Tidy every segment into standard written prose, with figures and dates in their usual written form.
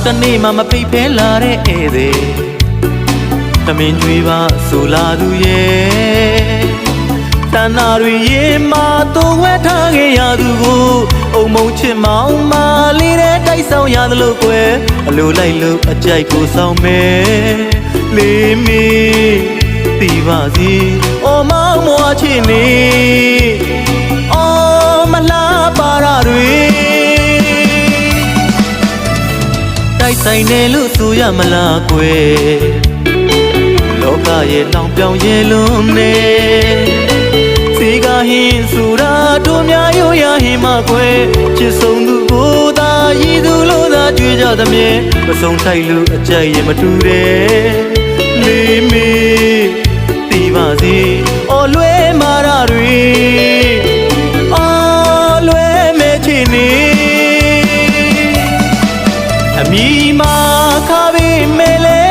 တနေ့မှမဖိတ်ဖဲလာတဲ့ဧည့်သည်သမင်ကြွေးပါဆိုလာသူရဲ့တဏ္ဍာတွေရင်မာတော့ဝဲထားခဲ့ရသူကိုအုံမုံချစ်မောင်မာလေးတဲ့တိုက်ဆောင်ရသလိုကွယ်အလိုလိုက်လို့အကြိုက်ကိုဆောင်မယ်လေးမီတီးပါစီအော်မောင်မွားချစ်နေအော်မလားပါရတွေတိုက်ဆိုင်တယ်လို့ဆိုရမလားကွယ်လောကရဲ့လောင်ပြောင်ရဲ့လုံးနေစီကဟင်းဆိုတာတို့များရိုးရဟင်းမကွယ်ချစ်ဆုံးသူကိုသာရည်သူလို့သာကြွေးကြသမြဲမဆုံးထိုက်လို့အကြိုက်ရင်မတူတယ်လေးမီတီးပါစီအော်လွဲမာရတွေအော်လွဲမဲ့ချစ်နေအမီမာခါပေးမယ်လေ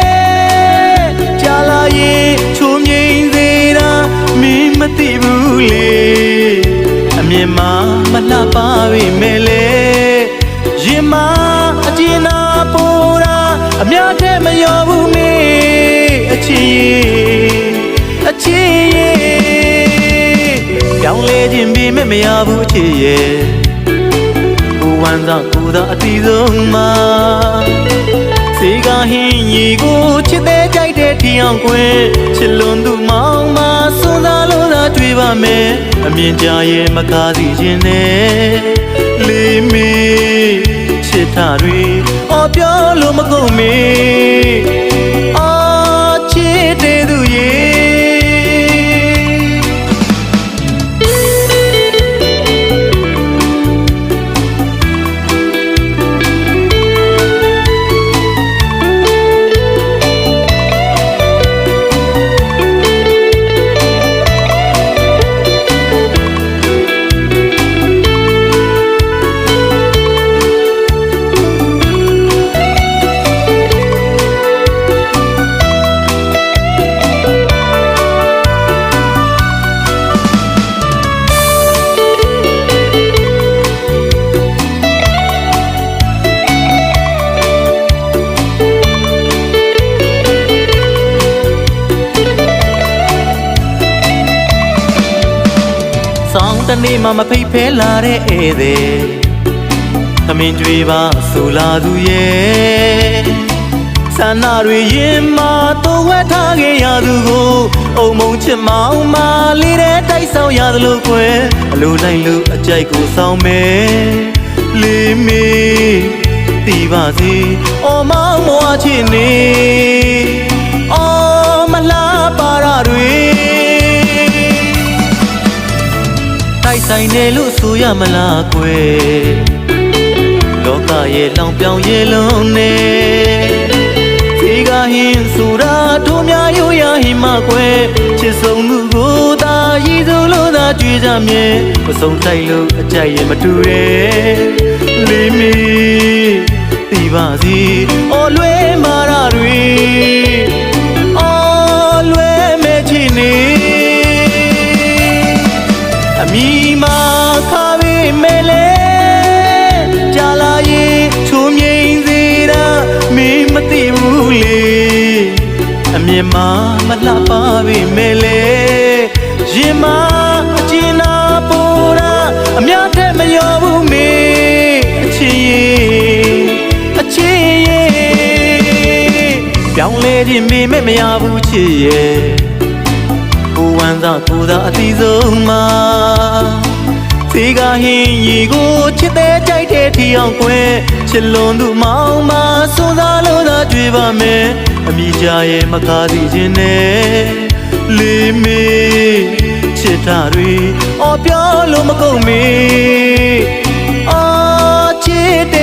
ကြာလာရင်ချုံငိမ့်စေတာမင်းမသိဘူးလေအမြင်မှာမလှပါပေးမယ်လေရင်မာအကျဉ်းနာပေါ်တာအများတဲ့မရောဘူးမေအချစ်ပြောင်းလဲခြင်းပြီးမရဘူးအချစ်ရဲ့ကိုဝမ်းသာကိုသာအတီးဆုံးမှာစေကဟင်းရီကိုချစ်တဲ့ကြိုက်တဲ့ထီအောင်ကွယ်ချစ်လွန်သူမောင်မှာစွန်သာလို့သာတွေ့ပါမယ်အမြင်ကြရဲ့မကားစီခြင်းနဲ့လေးမီချစ်ထားတွေအော်ပြောလို့မကုန်မေအော်ချစ်တဲ့သူရဲ့တနေ့မှမဖိတ်ဖဲလာတဲ့ဧည့်သည်သမင်ကြွေးပါဆိုလာသူရဲ့ဆန္ဒတွေရင်မာတော့ဝဲထားခဲ့ရသူကိုအုံမုံချစ်မောင်မာလေးတဲ့တိုက်ဆောင်ရသလိုကွယ်အလိုလိုက်လို့အကြိုက်ကိုဆောင်မယ်လေးမီတီးပါစီအော်မောင်မွားချစ်နေအော်မလားပါရတွေတိုက်ဆိုင်တယ်လို့ဆိုရမလားကွယ်လောကရဲ့လောင်ပြောင်ရဲ့လုံးနေဒီကဟင်းဆိုတာတို့များရိုးရဟင်းမကွယ်ချစ်ဆုံးသူကိုသာရည်သူလို့သာကြွေးကြမြဲမဆုံးတိုက်လို့အကြိုက်ရင်မတူရဲ့လေးမီတီးပါစီအော်လွဲမာရတွေအော်လွဲမဲ့ချစ်နေအမီမာခါပေးမယ်လေကြာလာရင်ချုံငိမ့်စေတာမင်းမသိဘူးလေအမြင်မှာမလှပါပေးမယ်လေရင်မာအကျဉ်းနာပေါ်တာအများတဲ့မရောဘူးမေအချစ်ရဲ့ပြောင်းလဲခြင်းမေမရဘူးချစ်ရဲ့ကိုဝမ်းသာကိုသာအတီးဆုံးမှာစေကဟင်းရီကိုချစ်တဲ့ကြိုက်တဲ့ထီအောင်ကွယ်ချစ်လွန်သူမောင်မှာစွန်စားလို့သာတွေ့ပါမယ်အမိကြရဲ့မကားစီခြင်းနဲ့လေးမီချစ်ထားတွေအော်ပြောလို့မကုန်မေအော်ချစ်တဲ့